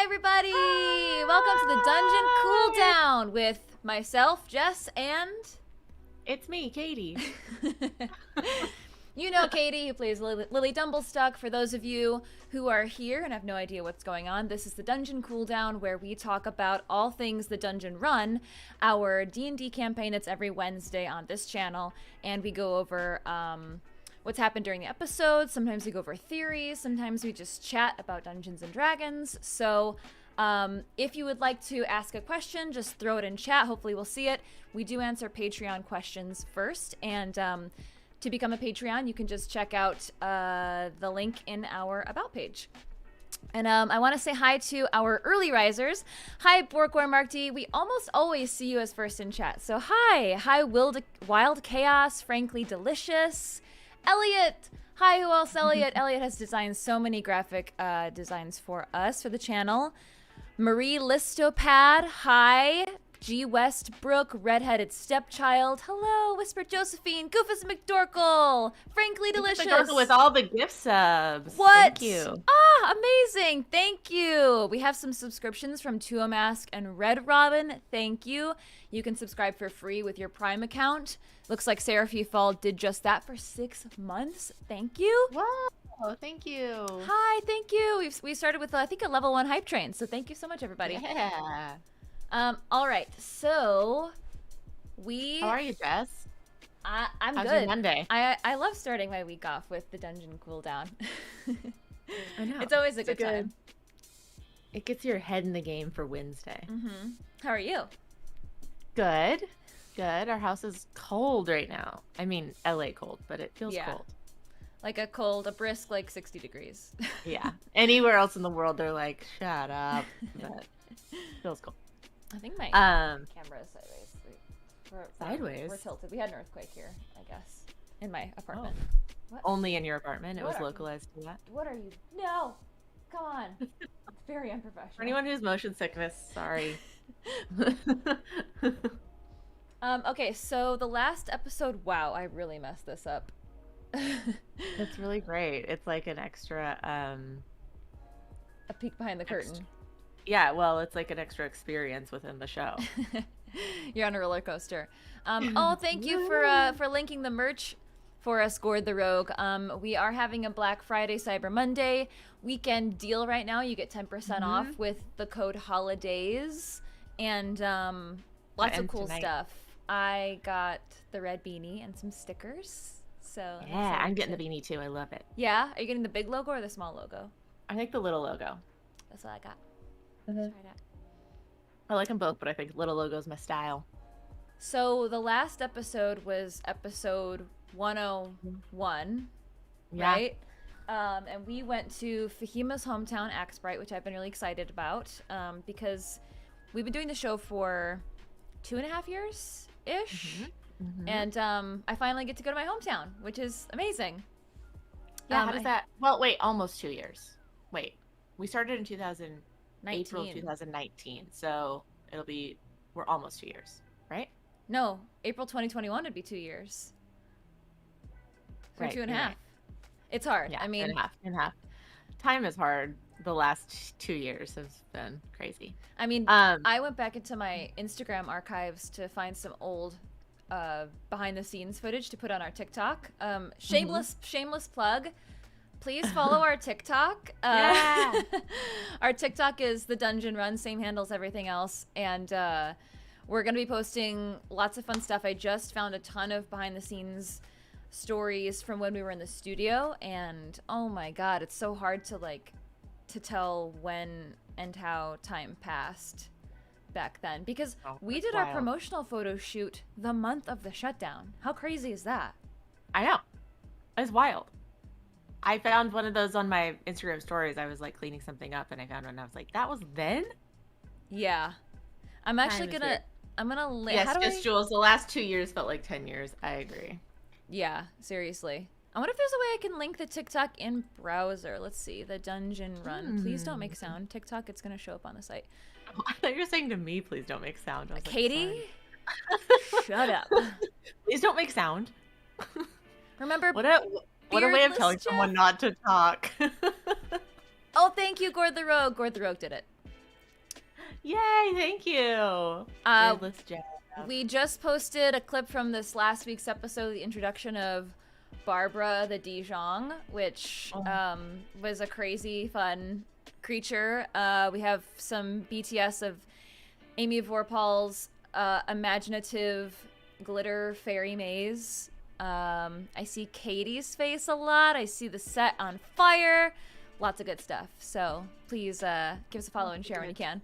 Hi, everybody! Hi. Welcome to the Dungeon Cooldown with myself, Jess, and... It's me, Katie. You know Katie, who plays Lily Dumblestuck. For those of you who are here and have no idea what's going on, this is the Dungeon Cooldown, where we talk about all things the Dungeon Run, our D&D campaign that's every Wednesday on this channel, and we go over what's happened during the episode. Sometimes we go over theories, sometimes we just chat about Dungeons and Dragons. So if you would like to ask a question, just throw it in chat. Hopefully we'll see it. We do answer Patreon questions first, and to become a Patreon, you can just check out the link in our About page. And I want to say hi to our early risers. Hi, Borgor Mark D. We almost always see you as first in chat. So hi. Hi, Wild Chaos, Frankly Delicious. Elliot. Hi, who else? Elliot. Elliot has designed so many graphic designs for us for the channel. Marie Listopad. Hi. G. Westbrook, Redheaded Stepchild. Hello, Whisper Josephine, Goofus McDorkle, Frankly Delicious. McDorkle with all the gift subs. What? Thank you. Ah, amazing. Thank you. We have some subscriptions from Tuomask and Red Robin. Thank you. You can subscribe for free with your Prime account. Looks like Seraphie Fall did just that for 6 months. Thank you. Wow. Thank you. Hi, thank you. We started with, I think, a level 1 hype train. So thank you so much, everybody. Yeah. All right, so How are you, Jess? I'm How's good. Your Monday? I love starting my week off with the Dungeon Cooldown. I know. It's always a good time. It gets your head in the game for Wednesday. Mm-hmm. How are you? Good. Good. Our house is cold right now. I mean, LA cold, but it feels cold. Like a brisk, like 60 degrees. Yeah. Anywhere else in the world, they're like, shut up. But it feels cold. I think my camera is sideways. Sideways? We're tilted. We had an earthquake here, I guess, in my apartment. Oh. What? Only in your apartment? It was localized to that? What are you? No! Come on. It's very unprofessional. For anyone who's motion sickness, sorry. Okay, so the last episode, wow, I really messed this up. It's really great. It's like an extra a peek behind the curtain. Yeah, well, it's like an extra experience within the show. You're on a roller coaster. Oh, thank you for linking the merch for us, Gord the Rogue. We are having a Black Friday, Cyber Monday weekend deal right now. You get 10% off with the code HOLIDAYS, and lots of cool stuff. I got the red beanie and some stickers. So yeah, I'm getting the beanie too. I love it. Yeah? Are you getting the big logo or the small logo? I think the little logo. That's what I got. I like them both, but I think little logo is my style. So the last episode was episode 101, right? And we went to Fahima's hometown, Axbright, which I've been really excited about because we've been doing the show for 2.5 years-ish. And I finally get to go to my hometown, which is amazing. Yeah, how does that... Well, wait, almost 2 years. Wait, we started in April 2019, so we're almost 2 years, right? No, April 2021 would be 2 years. For right, 2.5. Right. It's hard. Yeah, I mean, 2.5. Time is hard. The last 2 years has been crazy. I mean, I went back into my Instagram archives to find some old behind the scenes footage to put on our TikTok. Shameless plug. Please follow our TikTok. Yeah. Our TikTok is The Dungeon Run, same handles, everything else. And we're going to be posting lots of fun stuff. I just found a ton of behind-the-scenes stories from when we were in the studio. And, oh my God, it's so hard to tell when and how time passed back then. Because we did our promotional photo shoot the month of the shutdown. How crazy is that? I know. It's wild. I found one of those on my Instagram stories. I was like cleaning something up and I found one and I was like, that was then? Yeah. I'm actually gonna Yes, Jules, the last 2 years felt like 10 years. I agree. Yeah, seriously. I wonder if there's a way I can link the TikTok in browser. Let's see. The Dungeon Run. Please don't make sound. TikTok, it's gonna show up on the site. Oh, I thought you were saying to me, please don't make sound. I was Katie? Like, shut up. Please don't make sound. Remember What a way of telling someone not to talk. Oh, thank you, Gord the Rogue. Gord the Rogue did it. Yay, thank you. Fearless Jess. We just posted a clip from this last week's episode, the introduction of Barbara the Dijon, which was a crazy fun creature. We have some BTS of Amy Vorpal's imaginative glitter fairy maze. I see Katie's face a lot. I see the set on fire. Lots of good stuff. So please give us a follow and share when you can.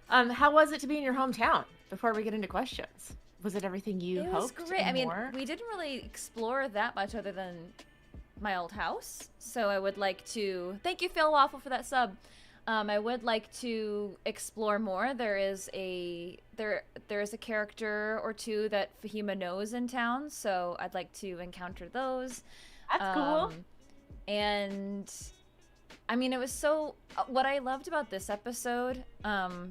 How was it to be in your hometown? Before we get into questions, was it everything you hoped? It was great. I mean, we didn't really explore that much other than my old house. So I would like to thank you, Phil Waffle, for that sub. I would like to explore more. There is a character or two that Fahima knows in town, so I'd like to encounter those. That's cool. And I mean, it was so. What I loved about this episode,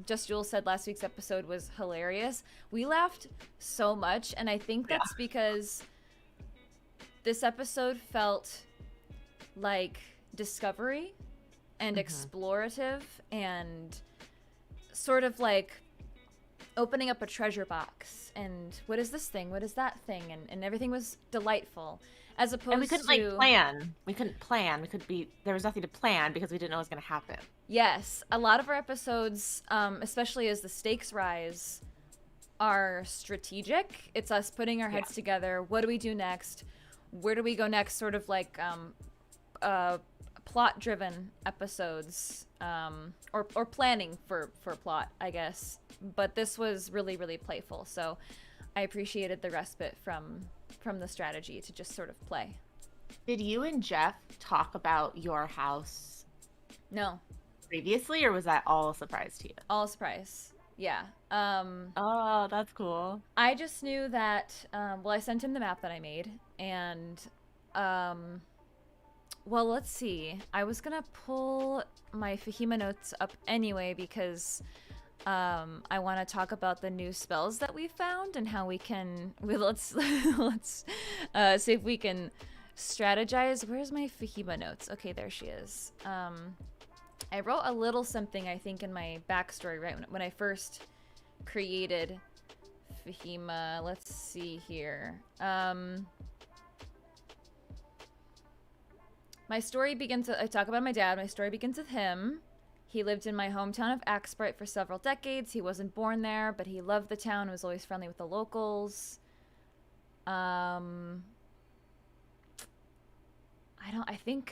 Just Jules said last week's episode was hilarious. We laughed so much, and I think that's because this episode felt like discovery and explorative and sort of like opening up a treasure box and what is this thing, what is that thing, and everything was delightful, as opposed and we couldn't plan. There was nothing to plan because we didn't know what was going to happen. Yes, a lot of our episodes, especially as the stakes rise, are strategic. It's us putting our heads together. What do we do next? Where do we go next? Sort of like plot-driven episodes, or planning for plot, I guess. But this was really, really playful, so I appreciated the respite from the strategy to just sort of play. Did you and Jeff talk about your house? No. Previously, or was that all a surprise to you? All a surprise. Yeah. Oh, that's cool. I just knew that. Well, I sent him the map that I made, and well, let's see. I was gonna pull my Fahima notes up anyway because I want to talk about the new spells that we found and how we can. Let's see if we can strategize. Where's my Fahima notes? Okay, there she is. I wrote a little something, I think, in my backstory right when I first created Fahima. Let's see here. My story begins. I talk about my dad. My story begins with him. He lived in my hometown of Axbright for several decades. He wasn't born there, but he loved the town and was always friendly with the locals. I think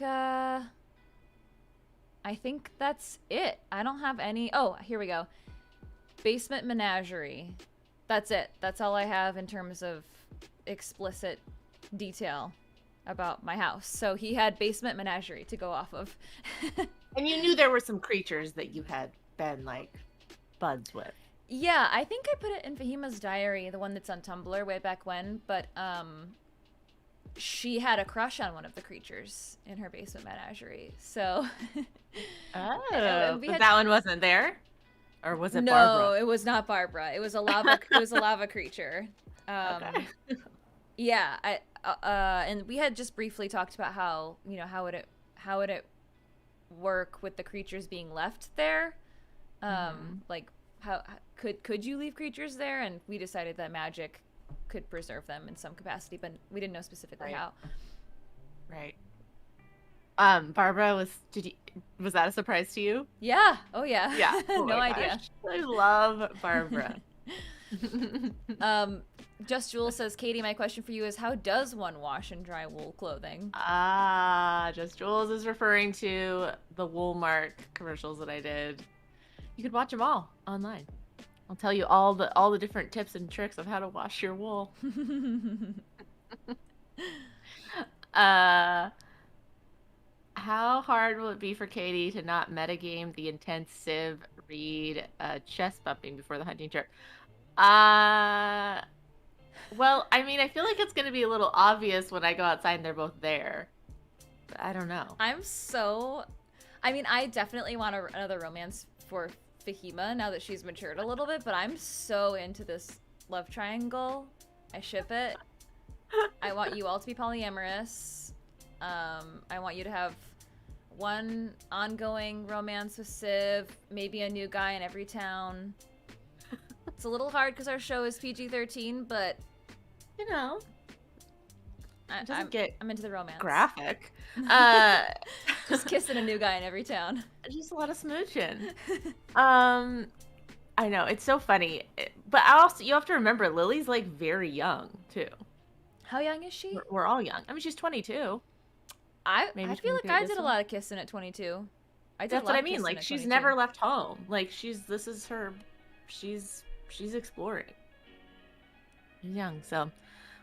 that's it. I don't have any. Oh, here we go. Basement menagerie. That's it. That's all I have in terms of explicit detail about my house. So he had basement menagerie to go off of. And you knew there were some creatures that you had been like buds with. Yeah, I think I put it in Fahima's diary, the one that's on Tumblr way back when, but she had a crush on one of the creatures in her basement menagerie. So but that one wasn't there? Or was it Barbara? No, it was not Barbara. It was a lava creature. Okay. Yeah, and we had just briefly talked about how would it work with the creatures being left there, like how could you leave creatures there, and we decided that magic could preserve them in some capacity, but we didn't know specifically how. Right. Barbara, was that a surprise to you? Yeah. Oh yeah. Yeah. Oh no idea. I love Barbara. Just Jules says, Katie, my question for you is, how does one wash and dry wool clothing? Just Jules is referring to the Woolmark commercials that I did. You could watch them all online. I'll tell you all the different tips and tricks of how to wash your wool. How hard will it be for Katie to not metagame the intensive read chest bumping before the hunting trip? Well, I mean, I feel like it's going to be a little obvious when I go outside and they're both there. But I don't know. I definitely want another romance for Fahima now that she's matured a little bit, but I'm so into this love triangle. I ship it. I want you all to be polyamorous. I want you to have one ongoing romance with Civ, maybe a new guy in every town. It's a little hard because our show is PG-13, but you know, I'm into the romance. Graphic. Just kissing a new guy in every town. Just a lot of smooching. I know, it's so funny. But also, you have to remember, Lily's like very young too. How young is she? We're all young. I mean, she's 22. I feel like I did a lot of kissing at 22. That's what I mean. Like, she's never left home. Like, she's exploring. She's young, so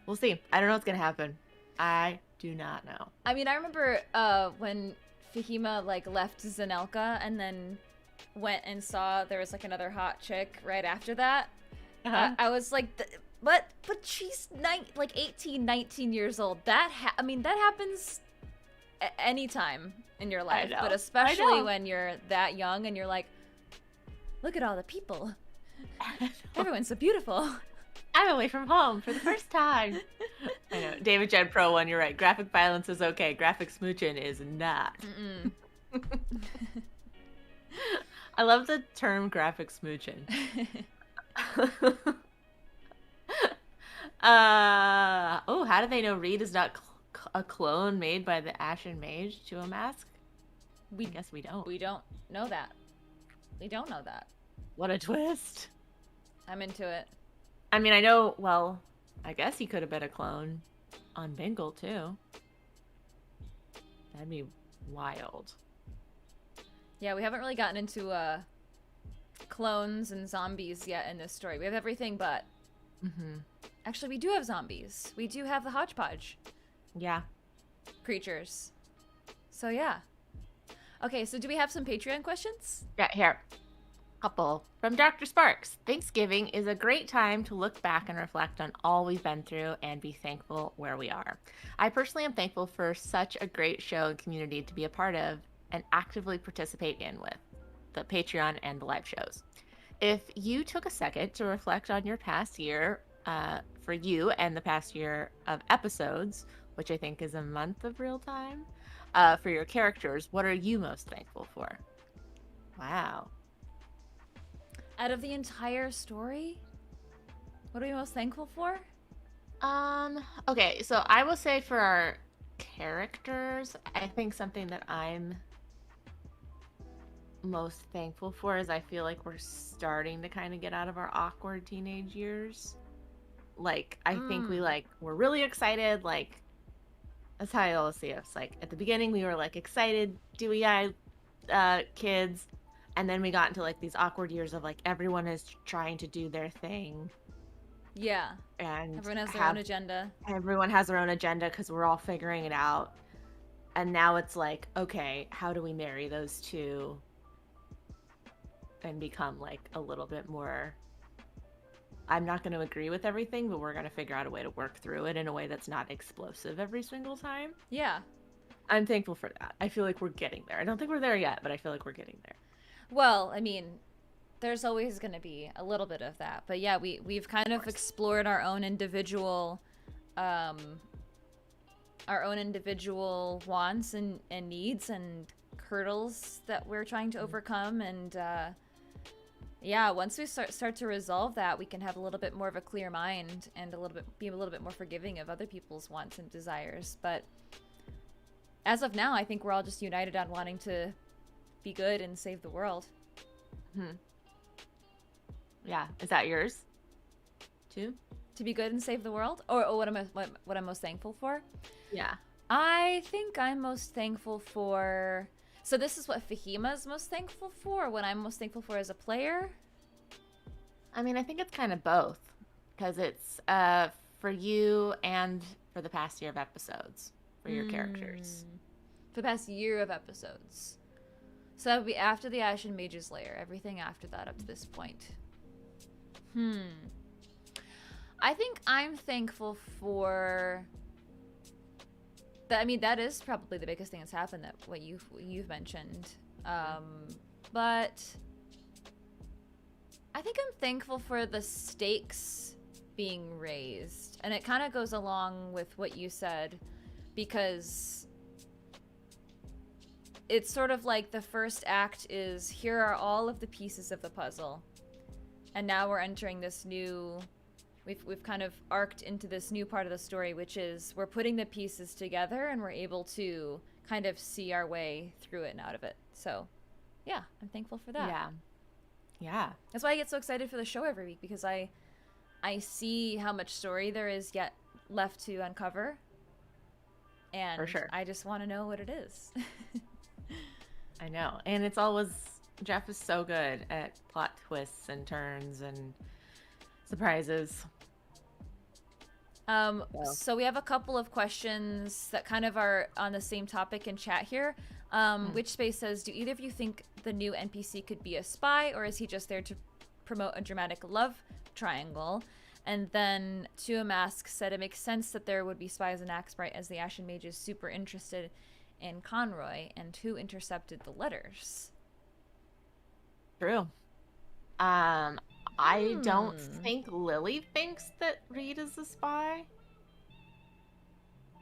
we'll see. I don't know what's gonna happen. I do not know. I mean, I remember when Fahima like left Zanelka and then went and saw there was like another hot chick right after that. I was like, but she's 18, 19 years old. That happens anytime in your life, but especially when you're that young and you're like, look at all the people. Everyone's so beautiful. I'm away from home for the first time. I know. David Jen Pro 1, you're right. Graphic violence is okay. Graphic smooching is not. I love the term graphic smooching. How do they know Reed is not a clone made by the Ashen Mage to a mask? I guess we don't. We don't know that. We don't know that. What a twist. I'm into it. I mean, I know, well, I guess he could have been a clone on Bingle, too. That'd be wild. Yeah, we haven't really gotten into clones and zombies yet in this story. We have everything but. Actually, we do have zombies. We do have the hodgepodge. Yeah. Creatures. So, yeah. Okay, so do we have some Patreon questions? Yeah, here. Couple. From Dr. Sparks. Thanksgiving is a great time to look back and reflect on all we've been through and be thankful where we are. I personally am thankful for such a great show and community to be a part of and actively participate in with the Patreon and the live shows. If you took a second to reflect on your past year for you and the past year of episodes, which I think is a month of real time, for your characters, what are you most thankful for? Wow. Out of the entire story? What are we most thankful for? Okay, so I will say for our characters, I think something that I'm most thankful for is I feel like we're starting to kind of get out of our awkward teenage years. Like, I think we're really excited. Like, that's how I always see us. Like, at the beginning, we were like excited, dewy-eyed kids. And then we got into like these awkward years of like everyone is trying to do their thing. Yeah. And everyone has their own agenda. Everyone has their own agenda because we're all figuring it out. And now it's like, okay, how do we marry those two and become like a little bit more, I'm not going to agree with everything, but we're going to figure out a way to work through it in a way that's not explosive every single time. Yeah. I'm thankful for that. I feel like we're getting there. I don't think we're there yet, but I feel like we're getting there. Well, I mean, there's always going to be a little bit of that. But yeah, we've kind of explored our own individual wants and needs and hurdles that we're trying to overcome. And yeah, once we start to resolve that, we can have a little bit more of a clear mind and be a little bit more forgiving of other people's wants and desires. But as of now, I think we're all just united on wanting to be good and save the world. Yeah, is that yours too? To be good and save the world, or what I'm most thankful for? Yeah, I think I'm most thankful for. So this is what Fahima's most thankful for. What I'm most thankful for as a player. I mean, I think it's kind of both, because it's for you and for the past year of episodes for your characters. For the past year of episodes. So that would be after the Ashen Mage's Lair. Everything after that up to this point. I think I'm thankful for that. I mean, that is probably the biggest thing that's happened, that what you've mentioned. But I think I'm thankful for the stakes being raised. And it kind of goes along with what you said, because it's sort of like the first act is here are all of the pieces of the puzzle, and now we're entering this new. We've kind of arced into this new part of the story, which is we're putting the pieces together and we're able to kind of see our way through it and out of it. So, yeah, I'm thankful for that. Yeah. That's why I get so excited for the show every week, because I see how much story there is yet left to uncover. And For sure. I just want to know what it is. I know. And it's always, Jeff is so good at plot twists and turns and surprises. So we have a couple of questions that kind of are on the same topic in chat here. Which Space says, do either of you think the new NPC could be a spy, or is he just there to promote a dramatic love triangle? And then Tuamask said it makes sense that there would be spies in Axbright, as the Ashen Mage is super interested in Conroy, and who intercepted the letters. True. I don't think Lily thinks that Reed is a spy,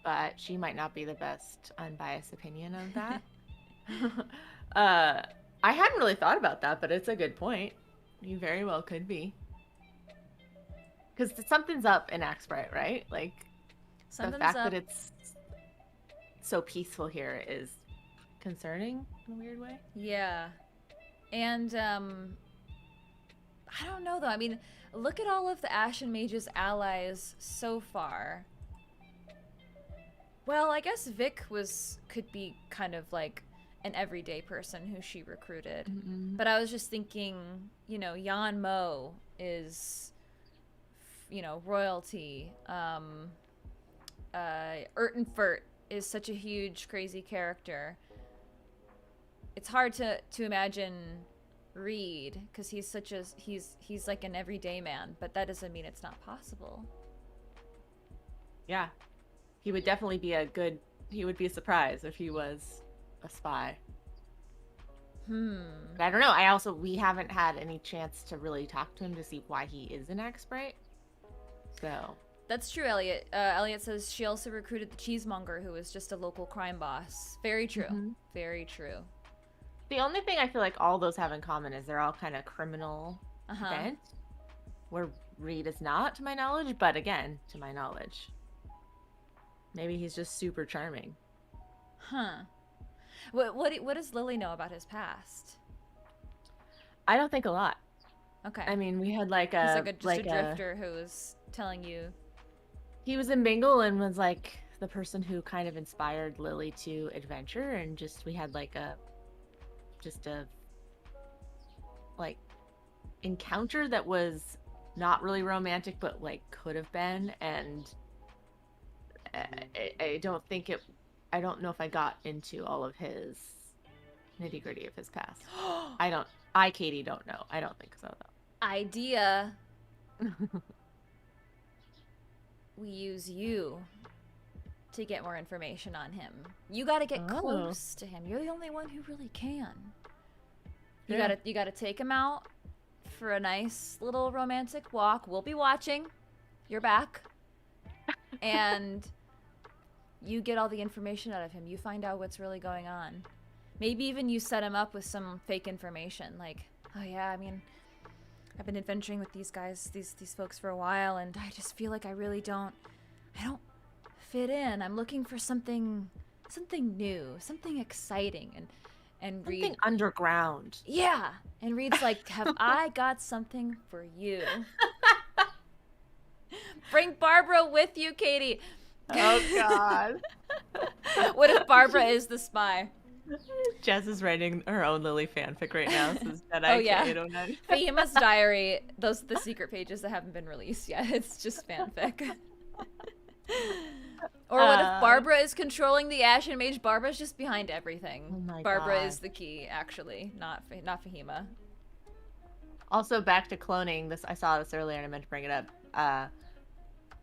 but she might not be the best unbiased opinion of that. I hadn't really thought about that, but it's a good point. You very well could be. Because something's up in Axbright, right? Like, the fact that it's so peaceful here is concerning in a weird way. Yeah. And, I don't know, though. I mean, look at all of the Ashen Mage's allies so far. Well, I guess Vic could be kind of like an everyday person who she recruited. Mm-hmm. But I was just thinking, you know, Jan Mo is, you know, royalty. Urtenfurt is such a huge, crazy character. It's hard to imagine Reed, because he's like an everyday man, but that doesn't mean it's not possible. Yeah. He would definitely be he would be a surprise if he was a spy. But I don't know. We haven't had any chance to really talk to him to see why he is an Axbright. So. That's true, Elliot. Elliot says she also recruited the cheesemonger, who was just a local crime boss. Very true. Mm-hmm. Very true. The only thing I feel like all those have in common is they're all kind of criminal bent, where Reed is not, to my knowledge, but again, to my knowledge. Maybe he's just super charming. Huh. What does Lily know about his past? I don't think a lot. Okay. I mean, we had he's like a drifter who was telling you. He was in Bingle and was like the person who kind of inspired Lily to adventure, and we had like a encounter that was not really romantic, but like could have been, and I don't know if I got into all of his nitty-gritty of his past. Katie, don't know. I don't think so, though. Idea. We use you to get more information on him. You gotta get close to him. You're the only one who really can. You gotta take him out for a nice little romantic walk. We'll be watching. You're back. And you get all the information out of him. You find out what's really going on. Maybe even you set him up with some fake information, like, oh yeah, I mean, I've been adventuring with these guys, these folks for a while, and I just feel like I don't fit in. I'm looking for something new, something exciting, and Reed, something underground. Yeah, and Reed's like, have I got something for you? Bring Barbara with you, Katie. Oh God. What if Barbara is the spy? Jess is writing her own Lily fanfic right now. Oh yeah, Fahima's diary. Those are the secret pages that haven't been released yet. It's just fanfic. Or what if Barbara is controlling the Ashen Mage? Barbara's just behind everything. Oh my Barbara God. is the key, actually, not Fahima. Also, back to cloning. I saw this earlier and I meant to bring it up.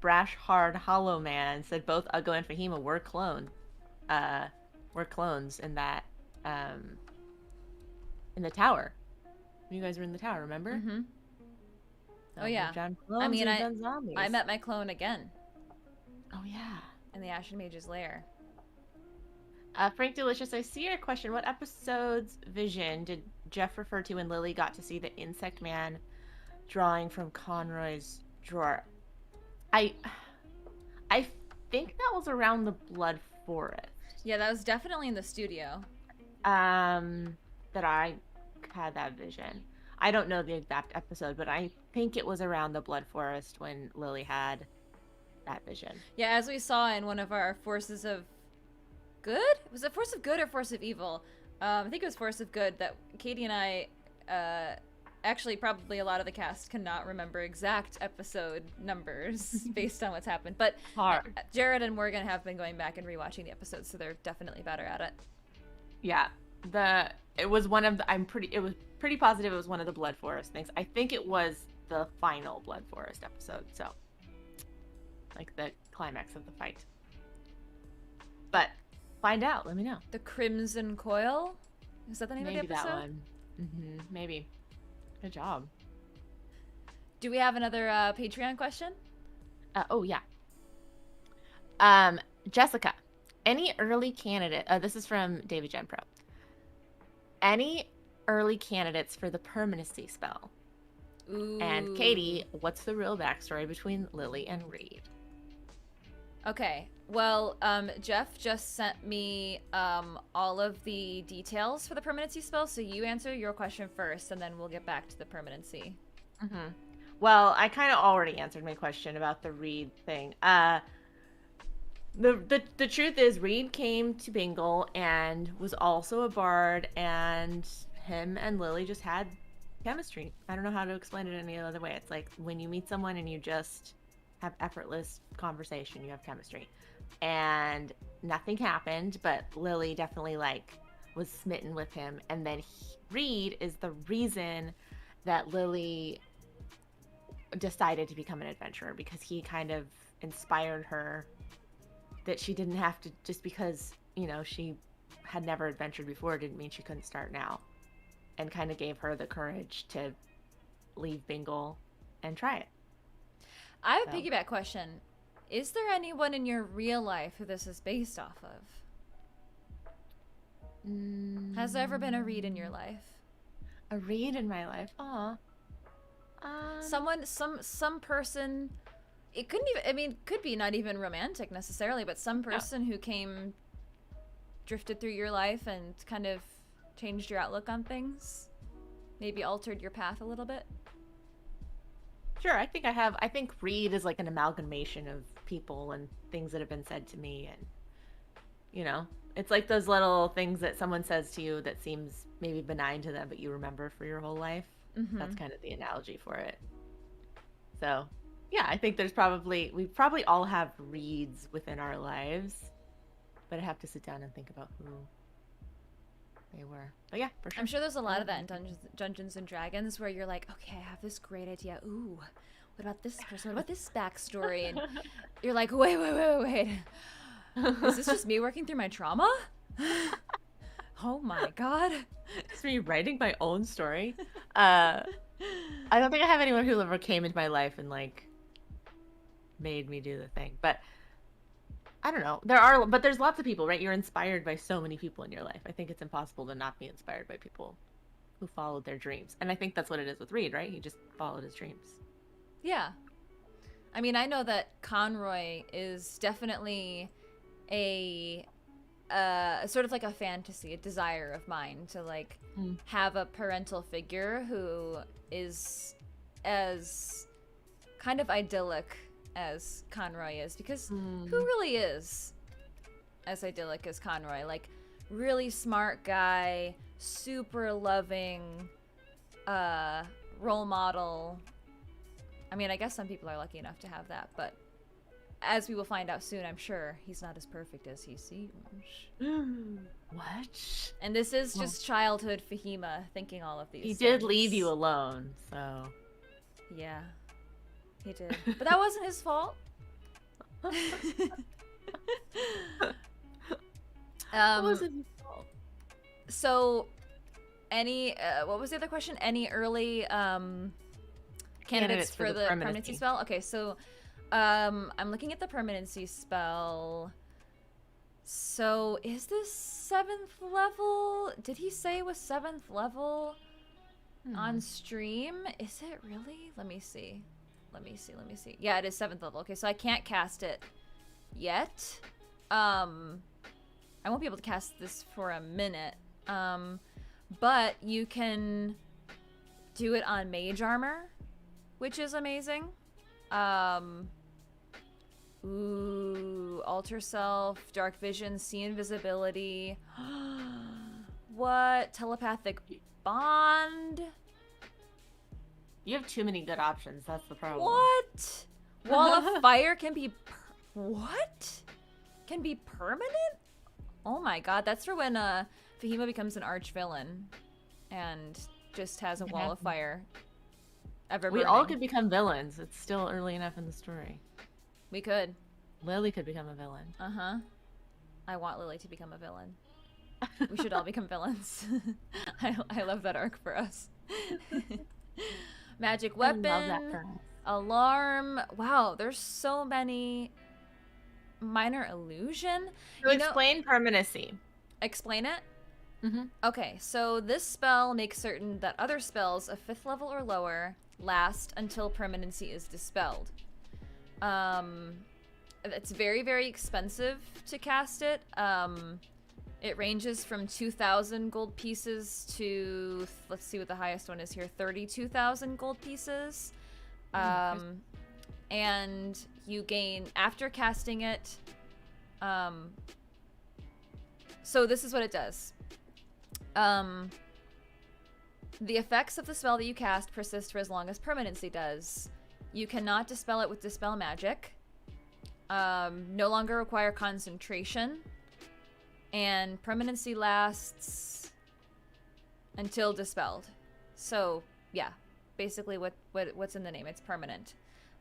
Brash Hard Hollow Man said both Uggo and Fahima were cloned. Were clones in that in the tower. You guys were in the tower, remember? Mm-hmm. So oh yeah. I mean, I met my clone again. Oh yeah. In the Ashen Mage's lair. Frank Delicious, I see your question. What episode's vision did Jeff refer to when Lily got to see the Insect Man drawing from Conroy's drawer? I I think that was around the Blood Forest. Yeah, that was definitely in the studio. That I had that vision. I don't know the exact episode, but I think it was around the Blood Forest when Lily had that vision. Yeah, as we saw in one of our Forces of Good? Was it Force of Good or Force of Evil? I think it was Force of Good that Katie and I, actually probably a lot of the cast cannot remember exact episode numbers based on what's happened. But Jared and Morgan have been going back and rewatching the episodes, so they're definitely better at it. Yeah, it was one of the, it was pretty positive it was one of the Blood Forest things. I think it was the final Blood Forest episode, so like the climax of the fight. But find out, let me know. The Crimson Coil? Is that the name of the episode? Maybe that one. Mm-hmm, maybe. Good job. Do we have another Patreon question? Oh yeah. Jessica, any early candidate? This is from David Gen Pro. Any early candidates for the permanency spell? Ooh. And Katie, what's the real backstory between Lily and Reed? Okay, well, Jeff just sent me all of the details for the permanency spell, so you answer your question first, and then we'll get back to the permanency. Mm-hmm. Well, I kind of already answered my question about the Reed thing. The truth is, Reed came to Bingle and was also a bard, and him and Lily just had chemistry. I don't know how to explain it any other way. It's like when you meet someone and you just have effortless conversation, you have chemistry. And nothing happened, but Lily definitely was smitten with him. And then Reed is the reason that Lily decided to become an adventurer, because he kind of inspired her that she didn't have to, just because, she had never adventured before didn't mean she couldn't start now, and kind of gave her the courage to leave Bingle and try it. I have a piggyback question. Is there anyone in your real life who this is based off of? Has there ever been a Reed in your life? A Reed in my life? Aw. Someone, some person, it couldn't even, could be not even romantic necessarily, but some person who drifted through your life and kind of changed your outlook on things? Maybe altered your path a little bit? Sure, I think I have. I think Reed is like an amalgamation of people and things that have been said to me, and it's like those little things that someone says to you that seems maybe benign to them, but you remember for your whole life. Mm-hmm. That's kind of the analogy for it. So, yeah, I think we probably all have Reeds within our lives, but I have to sit down and think about who they were. But yeah, for sure. I'm sure there's a lot of that in Dungeons and Dragons, where you're like, okay, I have this great idea. Ooh, what about this person? What about this backstory? And you're like, wait. Is this just me working through my trauma? Oh my god. It's me writing my own story. I don't think I have anyone who ever came into my life and made me do the thing. But I don't know. But there's lots of people, right? You're inspired by so many people in your life. I think it's impossible to not be inspired by people who followed their dreams. And I think that's what it is with Reed, right? He just followed his dreams. Yeah. I mean, I know that Conroy is definitely a sort of like a fantasy, a desire of mine to have a parental figure who is as kind of idyllic as Conroy is, because who really is as idyllic as Conroy? Really smart guy, super loving, role model. I mean, I guess some people are lucky enough to have that, but as we will find out soon, I'm sure he's not as perfect as he seems. What? And this is just childhood Fahima thinking all of these He things. did leave you alone, so... Yeah, he did. But that wasn't his fault. What wasn't his fault? So, what was the other question? Any early candidates for the permanency spell? Okay, so I'm looking at the permanency spell. So is this 7th level? Did he say it was 7th level on stream? Is it really? Let me see. Yeah, it is 7th level. Okay, so I can't cast it yet. I won't be able to cast this for a minute. But you can do it on mage armor, which is amazing. Ooh, alter self, dark vision, see invisibility. What? Telepathic bond? You have too many good options. That's the problem. What? Wall of fire can be what? Can be permanent? Oh my god, that's for when Fahima becomes an arch villain and just has a wall of fire. We all could become villains. It's still early enough in the story. We could. Lily could become a villain. Uh-huh. I want Lily to become a villain. We should all become villains. I love that arc for us. Magic weapon. I love that for us. Alarm. Wow, there's so many. Minor illusion. So explain permanency. Explain it? Mm-hmm. Okay, so this spell makes certain that other spells of 5th level or lower last until permanency is dispelled. It's very, very expensive to cast it. It ranges from 2,000 gold pieces to, let's see what the highest one is here, 32,000 gold pieces. And you gain, after casting it, so this is what it does. The effects of the spell that you cast persist for as long as permanency does. You cannot dispel it with dispel magic. No longer require concentration. And permanency lasts until dispelled. So, yeah. Basically what's in the name. It's permanent.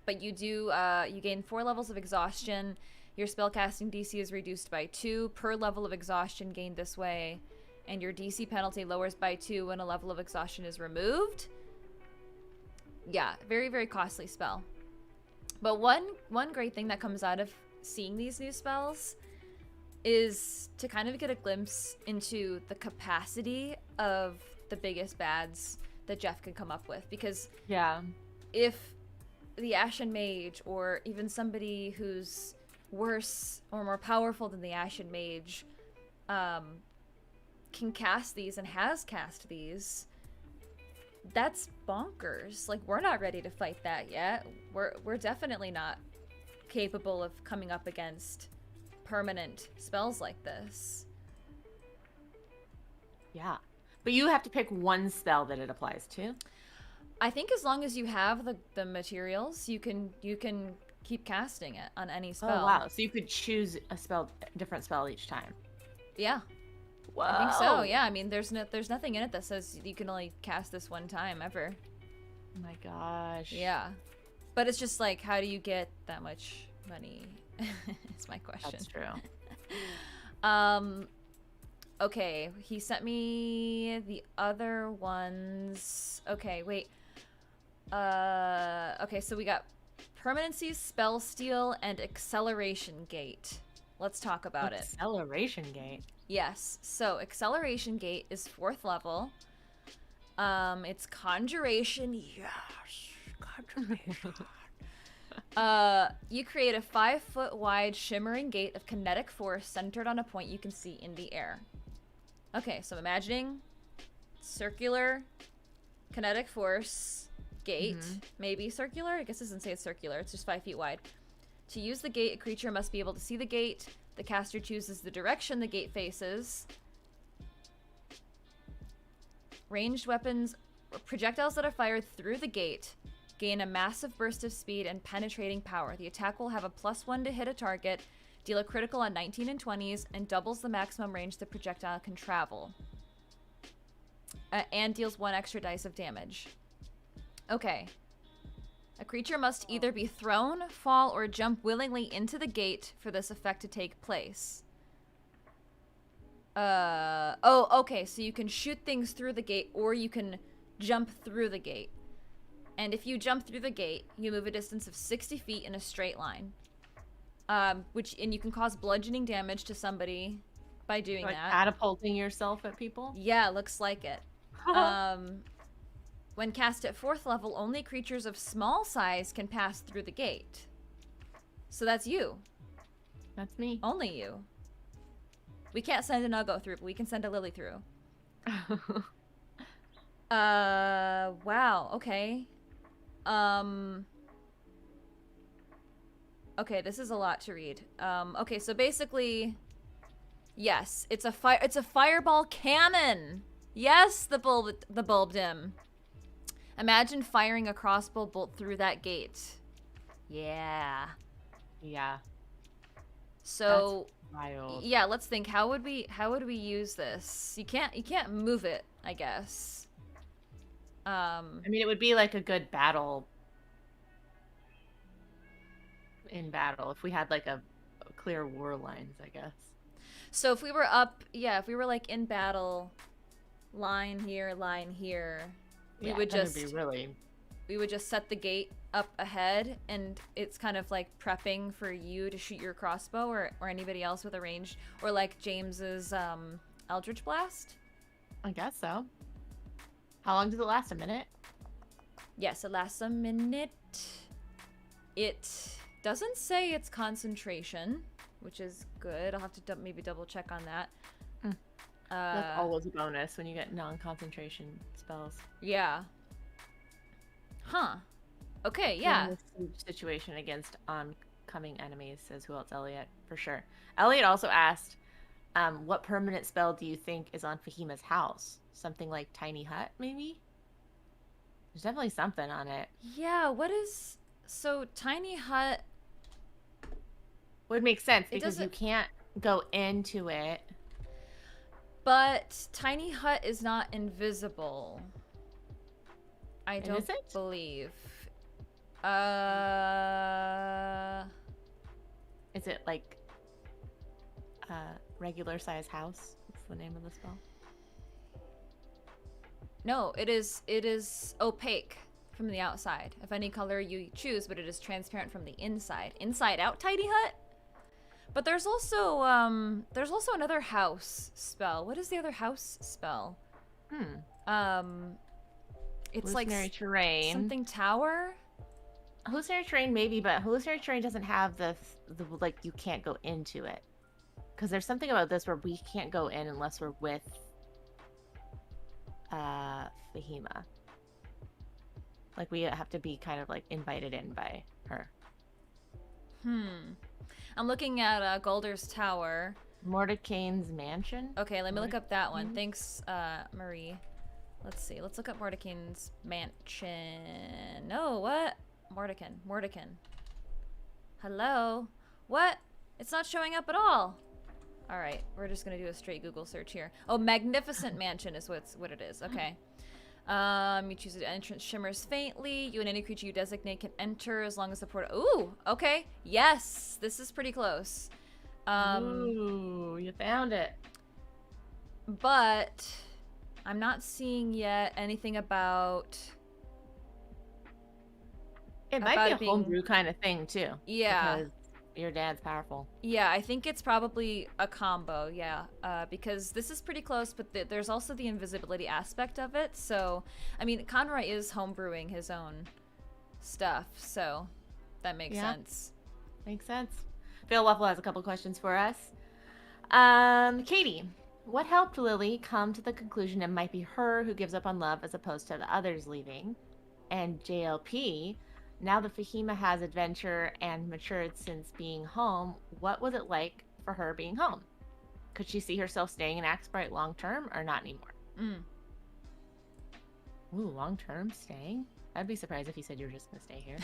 But you do, you gain 4 levels of exhaustion. Your spellcasting DC is reduced by 2 per level of exhaustion gained this way. And your DC penalty lowers by 2 when a level of exhaustion is removed. Yeah, very, very costly spell. But one great thing that comes out of seeing these new spells is to kind of get a glimpse into the capacity of the biggest bads that Jeff can come up with. Because if the Ashen Mage, or even somebody who's worse or more powerful than the Ashen Mage, can cast these and has cast these, that's bonkers. Like, we're not ready to fight that yet. We're definitely not capable of coming up against permanent spells like this. Yeah. But you have to pick one spell that it applies to. I think as long as you have the materials, you can keep casting it on any spell. Oh wow. So you could choose a different spell each time. Yeah. Whoa. I think so, yeah. I mean, there's nothing in it that says you can only cast this one time ever. Oh my gosh. Yeah. But it's just like, how do you get that much money? It's my question. That's true. Okay, he sent me the other ones. Okay, wait. Okay, so we got permanency, spell steal, and acceleration gate. Let's talk about it. Acceleration gate. Yes. So acceleration gate is 4th level. It's conjuration. Yes, conjuration. You create a 5-foot wide shimmering gate of kinetic force centered on a point you can see in the air. Okay, so I'm imagining circular kinetic force gate. Maybe circular? I guess it doesn't say it's circular. It's just 5 feet wide. To use the gate, a creature must be able to see the gate. The caster chooses the direction the gate faces. Ranged weapons, projectiles that are fired through the gate gain a massive burst of speed and penetrating power. The attack will have a +1 to hit a target, deal a critical on 19 and 20s, and doubles the maximum range the projectile can travel. And deals 1 extra dice of damage. Okay. A creature must either be thrown, fall, or jump willingly into the gate for this effect to take place. Oh, okay, so you can shoot things through the gate, or you can jump through the gate. And if you jump through the gate, you move a distance of 60 feet in a straight line. and you can cause bludgeoning damage to somebody by doing Like that. catapulting yourself at people? Yeah, looks like it. When cast at 4th level, only creatures of small size can pass through the gate. So that's you. That's me. Only you. We can't send an Uggo through, but we can send a Lily through. Wow, okay. Okay, this is a lot to read. Okay, so basically, yes, it's a fireball cannon. Yes, the bulb dim. Imagine firing a crossbow bolt through that gate. Yeah. Yeah. So that's wild. Yeah, let's think. How would we use this? You can't move it, I guess. I mean, it would be like a good battle in battle if we had like a clear war lines, I guess. So if we were if we were like in battle, line here, we would just set the gate up ahead, and it's kind of like prepping for you to shoot your crossbow or anybody else with a range, or like James's Eldritch Blast. I guess so. How long does it last? A minute? Yes, it lasts a minute. It doesn't say it's concentration, which is good. I'll have to maybe double check on that. That's always a bonus when you get non-concentration spells. Yeah. Huh. Okay, yeah. In this situation against oncoming enemies, says who else? Elliot, for sure. Elliot also asked, what permanent spell do you think is on Fahima's house? Something like Tiny Hut, maybe? There's definitely something on it. Yeah, what is... So, Tiny Hut... Would make sense, because you can't go into it. But Tiny Hut is not invisible. I don't believe. Is it like a regular size house? What's the name of the spell? No, it is opaque from the outside of any color you choose, but it is transparent from the inside. Inside out Tiny Hut? But there's also another house spell. What is the other house spell? It's hallucinatory terrain. Something tower? Hallucinatory terrain maybe, but hallucinatory terrain doesn't have the like you can't go into it. Because there's something about this where we can't go in unless we're with Fahima. Like we have to be kind of like invited in by her. I'm looking at Golder's Tower. Mordecane's Mansion? Okay, let me look up that one. Thanks, Marie. Let's see. Let's look up Mordecane's Mansion. No, what? Mordecan. Hello? What? It's not showing up at all. All right, we're just gonna do a straight Google search here. Oh, Magnificent Mansion is what it is. Okay. You choose an entrance shimmers faintly. You and any creature you designate can enter as long as the portal. Ooh, okay. Yes, this is pretty close. Ooh, you found it. But I'm not seeing yet anything about. It might be a homebrew kind of thing too. Yeah. Because your dad's powerful. Yeah, I think it's probably a combo, yeah. Because this is pretty close, but there's also the invisibility aspect of it. So, I mean, Conroy is homebrewing his own stuff, so that makes sense. Makes sense. Phil Waffle has a couple questions for us. Katie, what helped Lily come to the conclusion it might be her who gives up on love as opposed to the others leaving? And JLP, now that Fahima has adventure and matured since being home, what was it like for her being home? Could she see herself staying in Axbright long term or not anymore? Ooh, long term staying? I'd be surprised if you said you were just gonna stay here.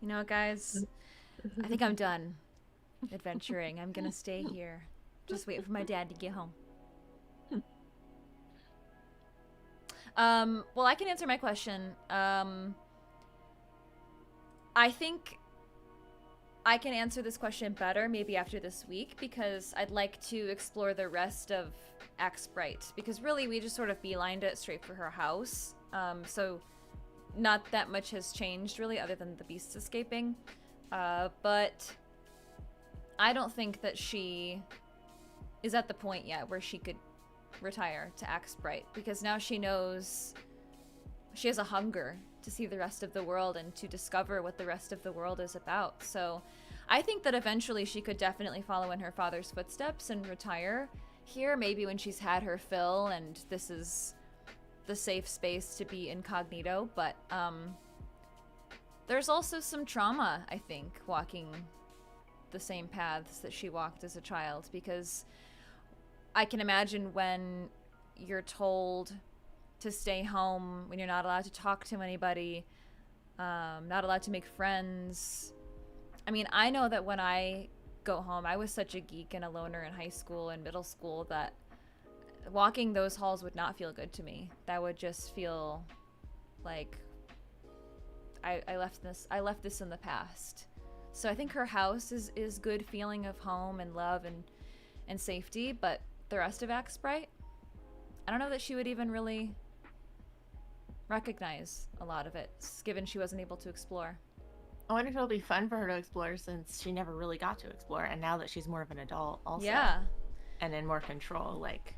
You know, guys, I think I'm done adventuring. I'm gonna stay here. Just wait for my dad to get home. Well, I can answer my question. I think I can answer this question better maybe after this week, because I'd like to explore the rest of Axbright, because really we just sort of beelined it straight for her house. So not that much has changed really, other than the beasts escaping. But I don't think that she is at the point yet where she could retire to Axbright, because now she knows she has a hunger to see the rest of the world and to discover what the rest of the world is about. So I think that eventually she could definitely follow in her father's footsteps and retire here, maybe when she's had her fill and this is the safe space to be incognito. But there's also some trauma, I think, walking the same paths that she walked as a child, because I can imagine when you're told to stay home, when you're not allowed to talk to anybody, not allowed to make friends. I mean, I know that when I go home, I was such a geek and a loner in high school and middle school that walking those halls would not feel good to me. That would just feel like I left this in the past. So I think her house is good feeling of home and love and safety, but the rest of Axbright, I don't know that she would even really recognize a lot of it, given she wasn't able to explore. I wonder if it'll be fun for her to explore, since she never really got to explore, and now that she's more of an adult also. Yeah. And in more control, like,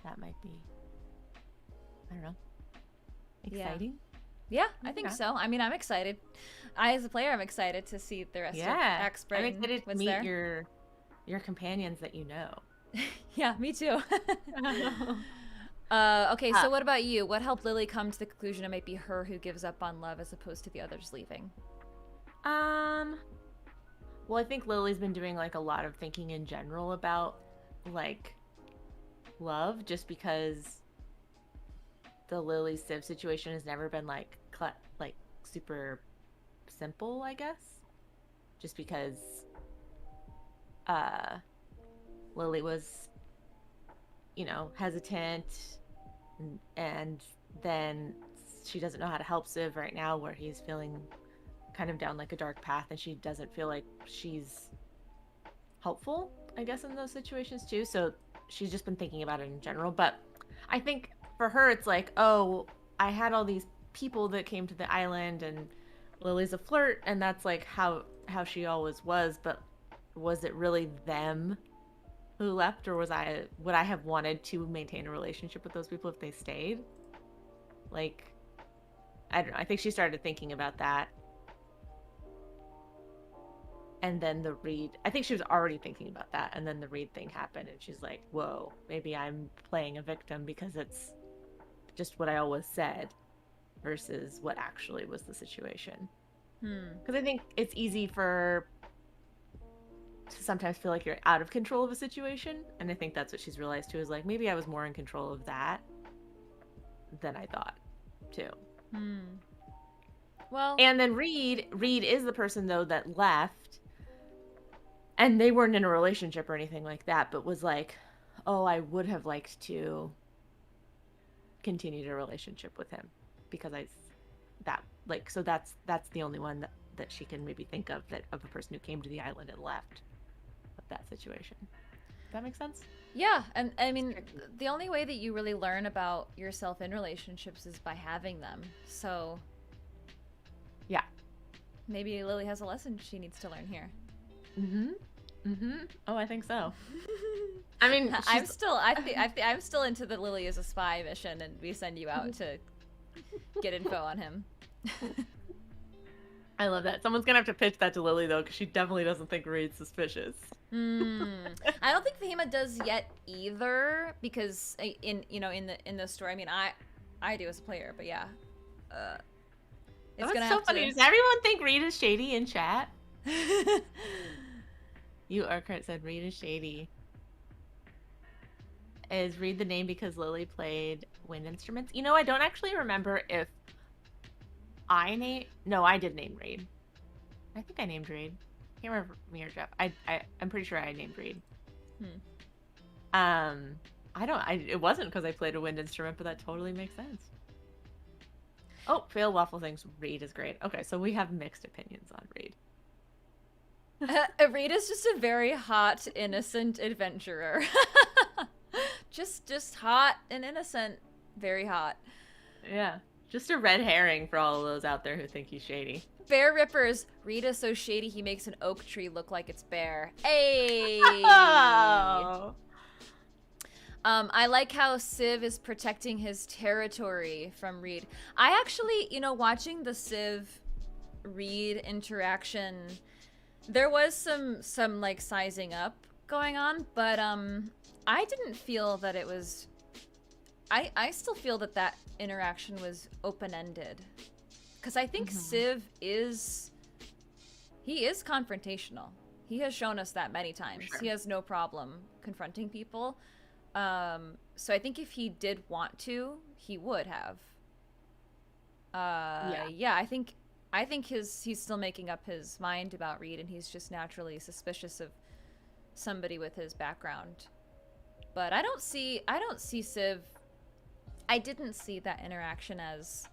that might be, I don't know, exciting? Yeah, I think so. I mean, I'm excited. As a player, I'm excited to see the rest of Axbright. I'm excited to meet your companions that you know. Yeah, me too. Okay, so what about you? What helped Lily come to the conclusion it might be her who gives up on love as opposed to the others leaving? Well, I think Lily's been doing like a lot of thinking in general about like love, just because the Lily Civ situation has never been like super simple, I guess. Just because Lily was, hesitant, and then she doesn't know how to help Civ right now, where he's feeling kind of down like a dark path, and she doesn't feel like she's helpful, I guess, in those situations too. So she's just been thinking about it in general. But I think for her, it's like, oh, I had all these people that came to the island, and Lily's a flirt, and that's like how she always was. But was it really them who left, or would I have wanted to maintain a relationship with those people if they stayed? Like, I don't know. I think she started thinking about that. And then I think she was already thinking about that, and then the Reed thing happened, and she's like, whoa, maybe I'm playing a victim because it's just what I always said versus what actually was the situation. Because I think it's easy to sometimes feel like you're out of control of a situation, and I think that's what she's realized too, is like, maybe I was more in control of that than I thought too. Well, and then Reed is the person though that left, and they weren't in a relationship or anything like that, but was like, oh, I would have liked to continue a relationship with him because so that's the only one that she can maybe think of a person who came to the island and left of that situation. Does that make sense? Yeah, and I mean, the only way that you really learn about yourself in relationships is by having them. So yeah, maybe Lily has a lesson she needs to learn here. Oh, I think so. I mean, I'm still into the Lily is a spy mission, and we send you out to get info on him. I love that. Someone's gonna have to pitch that to Lily though, because she definitely doesn't think Reed's suspicious. I don't think Fahima does yet either, because in the story, I mean, I do as a player, but yeah, it's gonna so funny. Does everyone think Reed is shady in chat? You Urquhart said Reed is shady. Is Reed the name because Lily played wind instruments? I don't actually remember if I did name Reed. I think I named Reed. I can't remember me or Jeff. I'm pretty sure I named Reed. It wasn't because I played a wind instrument, but that totally makes sense. Oh, Fail Waffle thinks Reed is great. Okay, so we have mixed opinions on Reed. Reed is just a very hot, innocent adventurer. just hot and innocent. Very hot. Yeah. Just a red herring for all of those out there who think he's shady. Bear Rippers. Reed is so shady he makes an oak tree look like it's bare. Hey! Oh. I like how Civ is protecting his territory from Reed. I actually, watching the Civ Reed interaction, there was some like sizing up going on, but I didn't feel that it was. I still feel that interaction was open-ended, because I think Civ is confrontational. He has shown us that many times. Sure. He has no problem confronting people. So I think if he did want to, he would have. Yeah, I think he's still making up his mind about Reed, and he's just naturally suspicious of somebody with his background. But I don't see Civ. I didn't see that interaction as,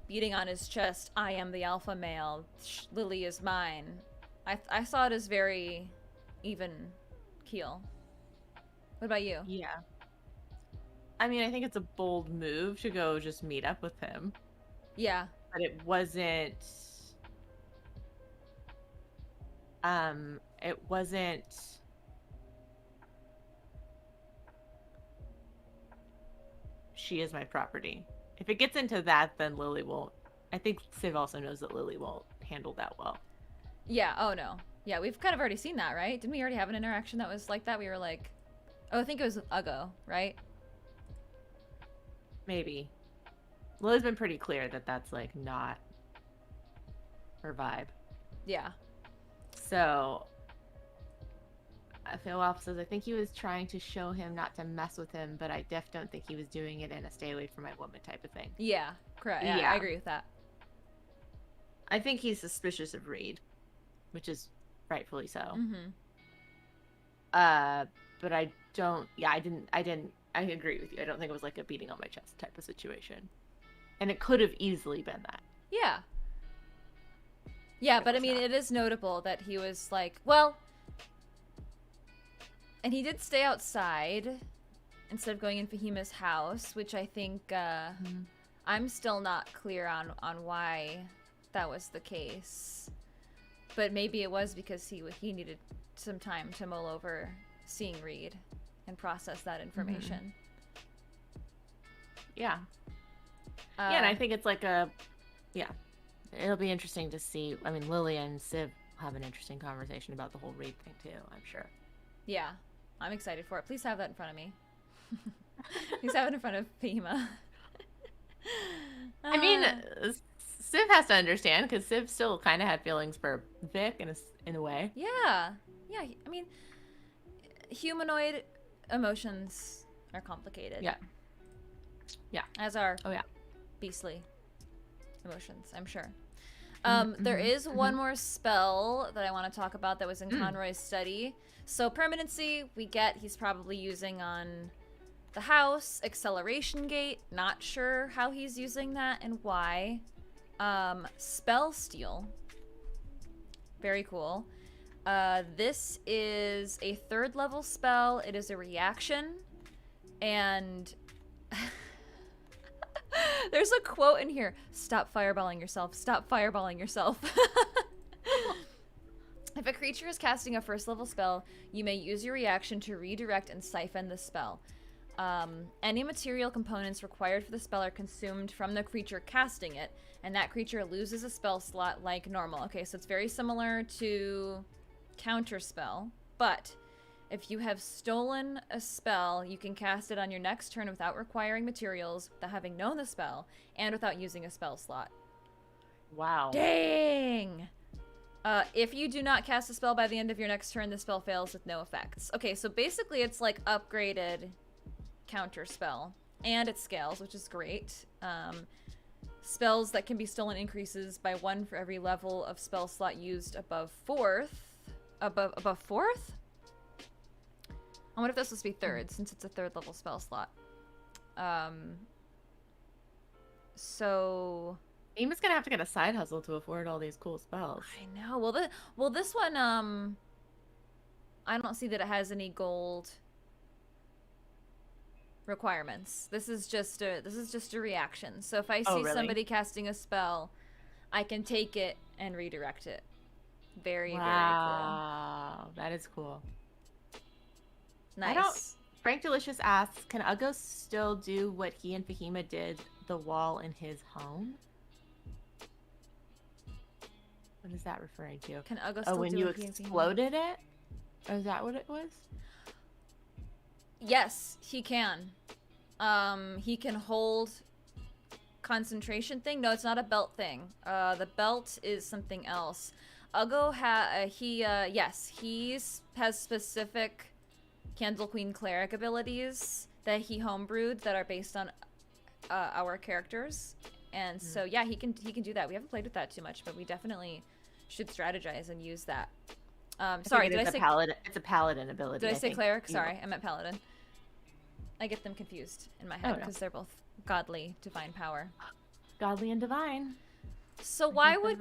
beating on his chest. I am the alpha male. Lily is mine. I saw it as very even keel. What about you? Yeah. I mean, I think it's a bold move to go just meet up with him. Yeah. But it wasn't. It wasn't. She is my property. If it gets into that, then Lily won't. I think Civ also knows that Lily won't handle that well. Yeah. Oh no. Yeah, we've kind of already seen that, right? Didn't we already have an interaction that was like that? We were like, oh, I think it was Uggo, right? Maybe. Lily's been pretty clear that that's like not her vibe. Yeah. So Phil Wolf says, I think he was trying to show him not to mess with him, but I don't think he was doing it in a stay away from my woman type of thing. Yeah, correct. Yeah, I agree with that. I think he's suspicious of Reed, which is rightfully so. Mm-hmm. But I don't. Yeah, I didn't. I agree with you. I don't think it was like a beating on my chest type of situation, and it could have easily been that. Yeah. Yeah, but I mean, it is notable that he was like, well, and he did stay outside instead of going in Fahima's house, which I think I'm still not clear on why that was the case. But maybe it was because he needed some time to mull over seeing Reed and process that information. Yeah. Yeah, and I think it's like it'll be interesting to see. I mean, Lily and Civ have an interesting conversation about the whole Reed thing too, I'm sure. Yeah, I'm excited for it. Please have that in front of me. Please have it in front of Fahima. I mean, Civ has to understand, because Civ still kind of had feelings for Vic in a way. Yeah. Yeah, I mean, humanoid emotions are complicated. Yeah. Yeah. As are beastly emotions, I'm sure. There is one more spell that I want to talk about that was in Conroy's study. So permanency, we get he's probably using on the house. Acceleration gate, not sure how he's using that and why. Spell steal, very cool. This is a 3rd level spell. It is a reaction, and there's a quote in here. Stop fireballing yourself. Stop fireballing yourself. If a creature is casting a 1st level spell, you may use your reaction to redirect and siphon the spell. Any material components required for the spell are consumed from the creature casting it, and that creature loses a spell slot like normal. Okay, so it's very similar to Counterspell, but if you have stolen a spell, you can cast it on your next turn without requiring materials, without having known the spell, and without using a spell slot. Wow. Dang! If you do not cast a spell by the end of your next turn, the spell fails with no effects. Okay, so basically it's like upgraded Counterspell, and it scales, which is great. Spells that can be stolen increases by 1 for every level of spell slot used above 4th. Above 4th? I wonder if this was to be 3rd, since it's a 3rd level spell slot. So Ema's gonna have to get a side hustle to afford all these cool spells. I know. Well, this one, I don't see that it has any gold requirements. This is just a reaction. So if I see somebody casting a spell, I can take it and redirect it. Very, Wow, that is cool. very cool. I don't. Nice. Frank Delicious asks, can Uggos still do what he and Fahima did the wall in his home? What is that referring to? Can Uggos still when do you what he and Fahima- exploded it? Or is that what it was? Yes, he can. He can hold concentration thing. No, it's not a belt thing. The belt is something else. Uggo has specific Candle Queen cleric abilities that he homebrewed that are based on our characters, and so yeah, he can do that. We haven't played with that too much, but we definitely should strategize and use that. Sorry, did I say paladin? It's a paladin ability. Did I say cleric? Sorry, I meant paladin. I get them confused in my head because they're both godly, divine power. Godly and divine. So why would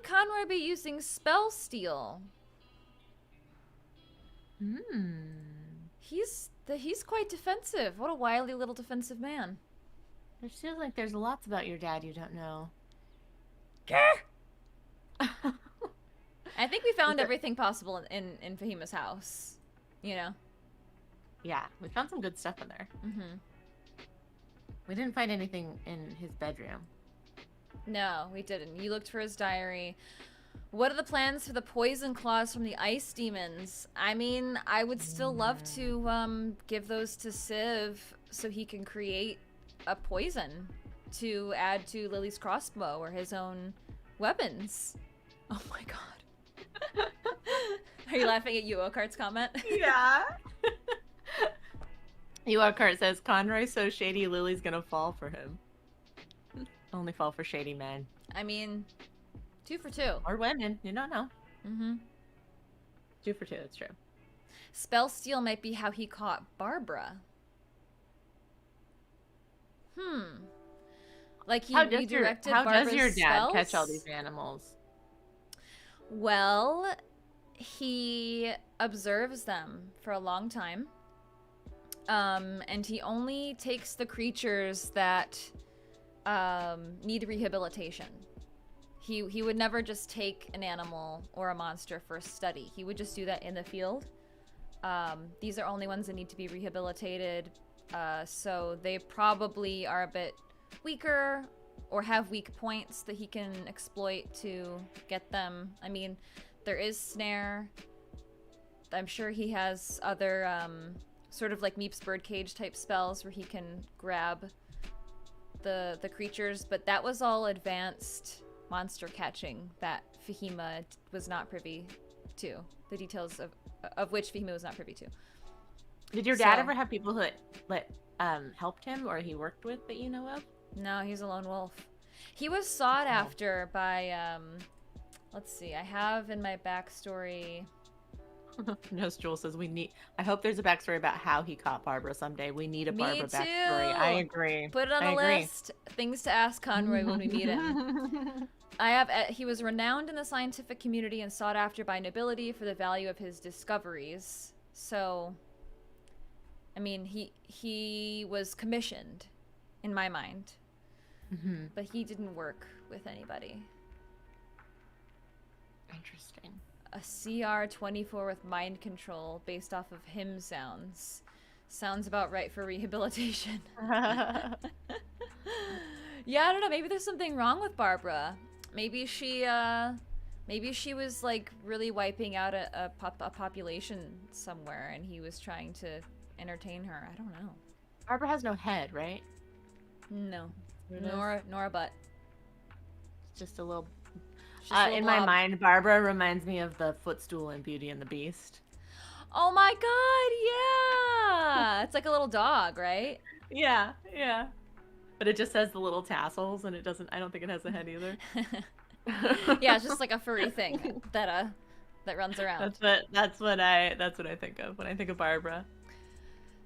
Conroy be using spell steal? He's quite defensive. What a wily little defensive man. It feels like there's lots about your dad you don't know. I think we found everything possible in Fahima's house. You know? Yeah, we found some good stuff in there. We didn't find anything in his bedroom. No, we didn't. You looked for his diary. What are the plans for the poison claws from the ice demons? I mean, I would still love to give those to Civ so he can create a poison to add to Lily's crossbow or his own weapons. Oh my god. Are you laughing at Yuokart's comment? Yeah. Yuokart says, Conroy's so shady, Lily's gonna fall for him. Only fall for shady men. I mean, 2 for 2. Or women, you don't know. 2 for 2, it's true. Spell steal might be how he caught Barbara. Like he redirected Barbara's How does your dad spells? catch all these animals? Well, he observes them for a long time. And he only takes the creatures that need rehabilitation. He would never just take an animal or a monster for a study. He would just do that in the field. These are only ones that need to be rehabilitated, so they probably are a bit weaker or have weak points that he can exploit to get them. I mean, there is Snare. I'm sure he has other sort of like Meep's Birdcage type spells where he can grab the creatures, but that was all advanced monster catching that Fahima was not privy to. The details of which Fahima was not privy to. Did your dad ever have people who helped him or he worked with that you know of? No, he's a lone wolf. He was sought after by let's see, I have in my backstory. Yes, Joel says I hope there's a backstory about how he caught Barbara someday. We need a Barbara backstory. I agree. Put it on the list. Things to ask Conroy when we meet him. He was renowned in the scientific community and sought after by nobility for the value of his discoveries. So, I mean, he was commissioned, in my mind. But he didn't work with anybody. Interesting. A CR-24 with mind control based off of hymn sounds. Sounds about right for rehabilitation. Yeah, I don't know. Maybe there's something wrong with Barbara. Maybe she was like really wiping out a population somewhere, and he was trying to entertain her. I don't know. Barbara has no head, right? No, nor a butt. Just a little. In my mind, Barbara reminds me of the footstool in Beauty and the Beast. Oh my god, yeah! It's like a little dog, right? Yeah. But it just has the little tassels, and I don't think it has a head either. Yeah, it's just like a furry thing that runs around. That's what I think of when I think of Barbara.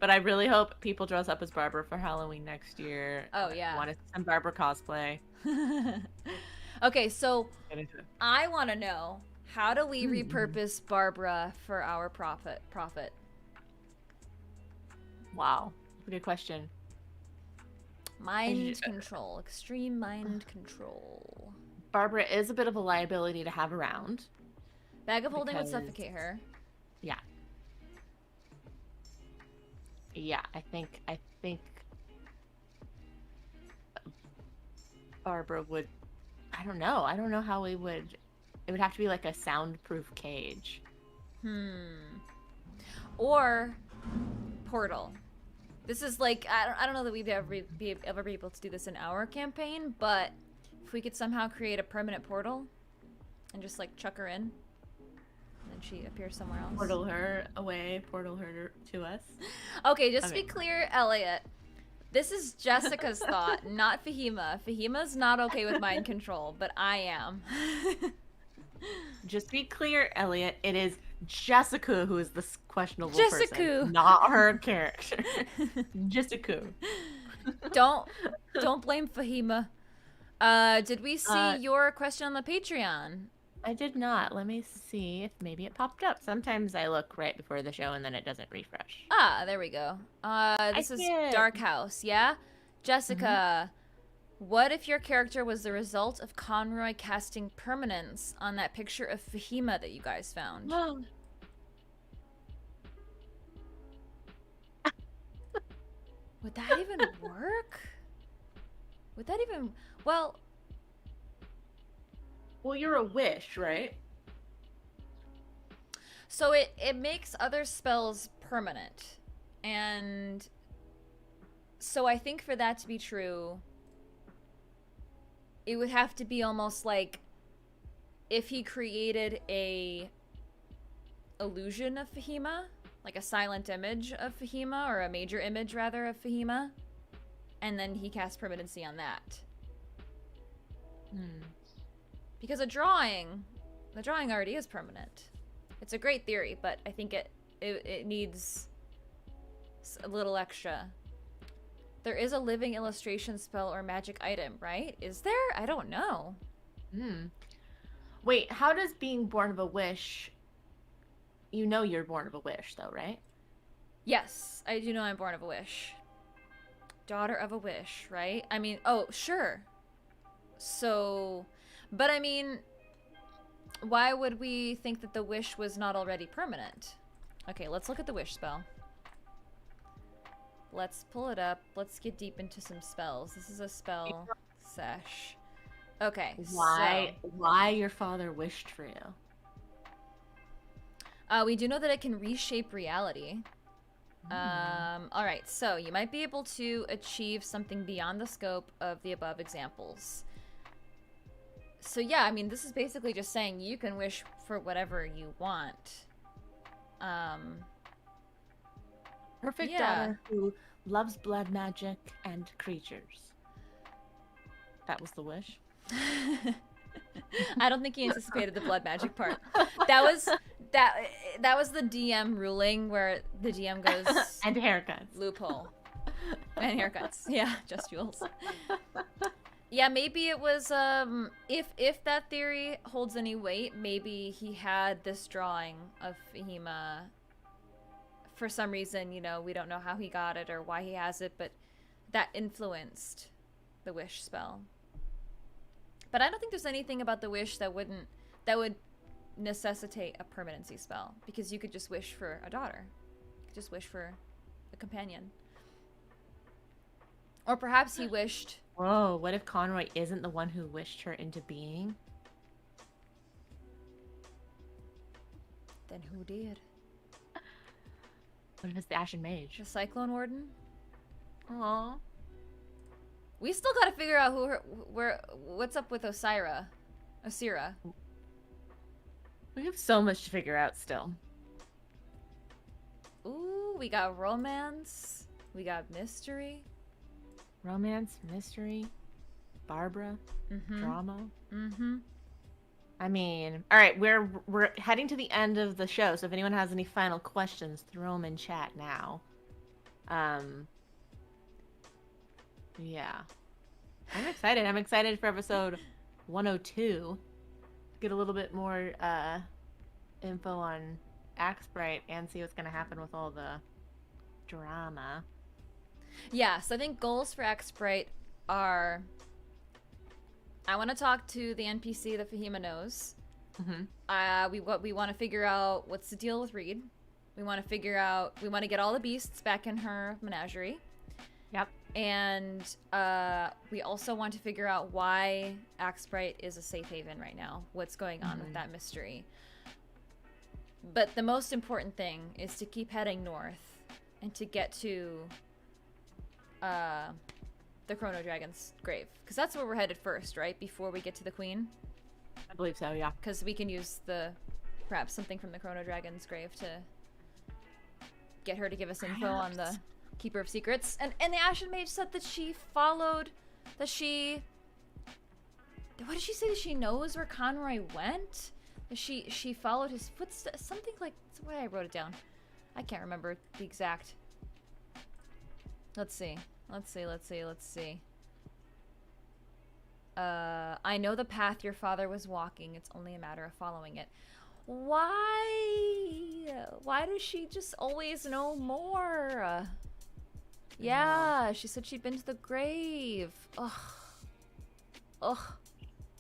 But I really hope people dress up as Barbara for Halloween next year. Oh yeah. I want to see some Barbara cosplay. Okay, so I want to know, how do we repurpose Barbara for our profit? Wow, that's a good question. Mind control, extreme mind control. Barbara is a bit of a liability to have around. Bag of holding would Because- suffocate her. Yeah. Yeah, I think Barbara would. I don't know. I don't know how we would. It would have to be like a soundproof cage. Or portal. This is like I don't know that we'd ever be able to do this in our campaign, but if we could somehow create a permanent portal and just like chuck her in, and then she appears somewhere else. Portal her away. Portal her to us. Okay, just to be clear, Elliot. This is Jessica's thought, not Fahima. Fahima's not okay with mind control, but I am. Just be clear, Elliot. It is Jessica who is the questionable Jessica. person, not her character. Jessica. Don't blame Fahima. Did we see your question on the Patreon? I did not. Let me see if maybe it popped up. Sometimes I look right before the show and then it doesn't refresh. Ah, there we go. This is did. Dark House, yeah? Jessica, what if your character was the result of Conroy casting permanence on that picture of Fahima that you guys found? Would that even work? Would that even... Well, you're a wish, right? so it makes other spells permanent. And so I think for that to be true, it would have to be almost like if he created a illusion of Fahima, like a silent image of Fahima, or a major image rather of Fahima, and then he casts permanency on that. Because the drawing already is permanent. It's a great theory, but I think it needs a little extra. There is a living illustration spell or magic item, right? Is there? I don't know. Wait, how does being born of a wish... You know you're born of a wish, though, right? Yes, I do know I'm born of a wish. Daughter of a wish, right? I mean, oh, sure. So, but I mean, why would we think that the wish was not already permanent? Okay, let's look at the wish spell. Let's pull it up. Let's get deep into some spells. This is a spell sesh. Okay, Why your father wished for you? We do know that it can reshape reality. Alright, so you might be able to achieve something beyond the scope of the above examples. So yeah, I mean, this is basically just saying you can wish for whatever you want. Perfect Yeah. daughter who loves blood magic and creatures. That was the wish. I don't think he anticipated the blood magic part. That was the DM ruling where the DM goes And haircuts. loophole. And haircuts. Yeah, just Jules. Yeah, maybe it was if that theory holds any weight, maybe he had this drawing of Fahima for some reason, you know, we don't know how he got it or why he has it, but that influenced the wish spell. But I don't think there's anything about the wish that would necessitate a permanency spell, because you could just wish for a daughter. You could just wish for a companion. Or perhaps he wished... Whoa, what if Conroy isn't the one who wished her into being? Then who did? What if it's the Ashen Mage? The Cyclone Warden? Aww. We still gotta figure out what's up with Osira. We have so much to figure out still. Ooh, we got romance. We got mystery. Romance, mystery, Barbara, drama. I mean, all right, we're heading to the end of the show, so if anyone has any final questions, throw them in chat now. Yeah. I'm excited. I'm excited for episode 102. Get a little bit more info on Axbright and see what's going to happen with all the drama. Yeah, so I think goals for Axbright are I want to talk to the NPC that Fahima knows. Mm-hmm. We want to figure out what's the deal with Reed. We want to figure out. We want to get all the beasts back in her menagerie. Yep. And we also want to figure out why Axbright is a safe haven right now. What's going on with that mystery? But the most important thing is to keep heading north and to get to the Chrono Dragon's grave, because that's where we're headed first, right? Before we get to the Queen. I believe so. Yeah. Because we can use perhaps something from the Chrono Dragon's grave to get her to give us info on the Keeper of Secrets. And the Ashen Mage said that she followed, what did she say? That she knows where Conroy went? That she followed his footsteps? Something like, that's the way I wrote it down. I can't remember the exact. Let's see. I know the path your father was walking. It's only a matter of following it. Why does she just always know more? Yeah, she said she'd been to the grave. Ugh.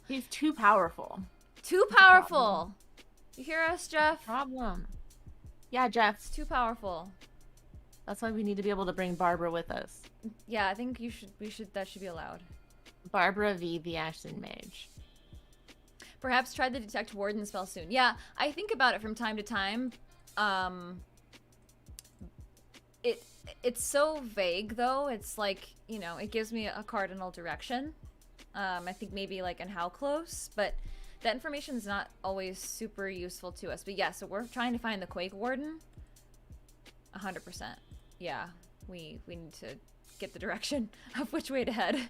He's too powerful. Too powerful. You hear us, Jeff? Problem. Yeah, Jeff. It's too powerful. That's why we need to be able to bring Barbara with us. Yeah, I think that should be allowed. Barbara v. the Ashen Mage. Perhaps try the Detect Warden spell soon. Yeah, I think about it from time to time. It's so vague, though. It's like, you know, it gives me a cardinal direction. I think maybe like in how close, but that information is not always super useful to us. But yeah, so we're trying to find the Quake Warden. 100%. Yeah, we need to get the direction of which way to head.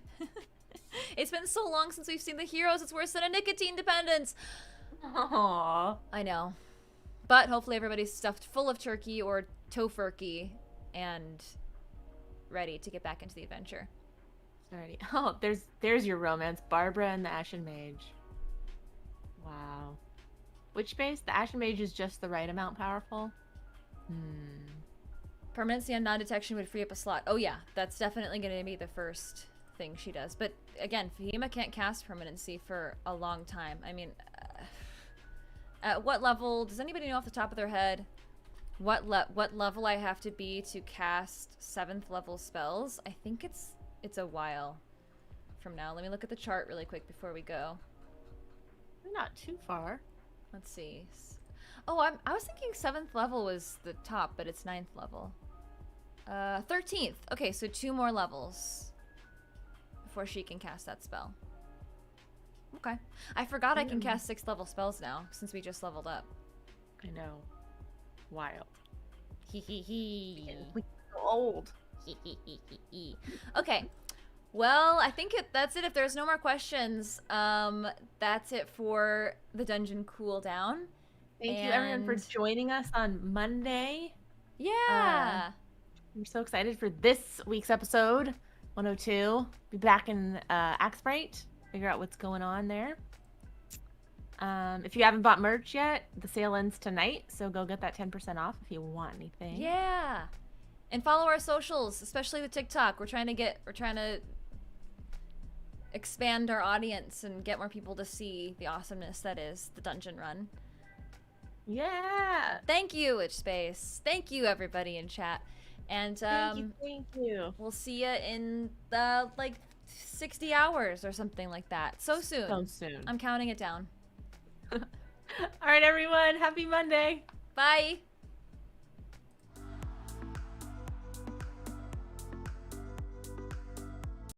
It's been so long since we've seen the heroes. It's worse than a nicotine dependence. Aww. I know. But hopefully everybody's stuffed full of turkey or tofurkey and ready to get back into the adventure. Alrighty. Oh, there's your romance. Barbara and the Ashen Mage. Wow. Which base? The Ashen Mage is just the right amount powerful? Permanency on non-detection would free up a slot. Oh yeah, that's definitely going to be the first thing she does. But again, Fahima can't cast permanency for a long time. I mean, at what level? Does anybody know off the top of their head what level I have to be to cast 7th level spells? I think it's a while from now. Let me look at the chart really quick before we go. We're not too far. Let's see. Oh, I was thinking 7th level was the top, but it's 9th level. 13th. Okay, so 2 more levels before she can cast that spell. Okay. I forgot I can cast 6th level spells now, since we just leveled up. I know. Wild. Hee hee hee. We're so old. Hee hee hee hee hee. Okay. Well, I think that's it. If there's no more questions, that's it for the dungeon cooldown. Thank you everyone for joining us on Monday. Yeah. We're so excited for this week's episode, 102. Be back in Axbright, figure out what's going on there. If you haven't bought merch yet, the sale ends tonight, so go get that 10% off if you want anything. Yeah. And follow our socials, especially the TikTok. We're trying to expand our audience and get more people to see the awesomeness that is the dungeon run. Yeah. Thank you, Witch Space. Thank you, everybody in chat. And thank you. We'll see you in like 60 hours or something like that. So soon. So soon. I'm counting it down. All right, everyone. Happy Monday. Bye.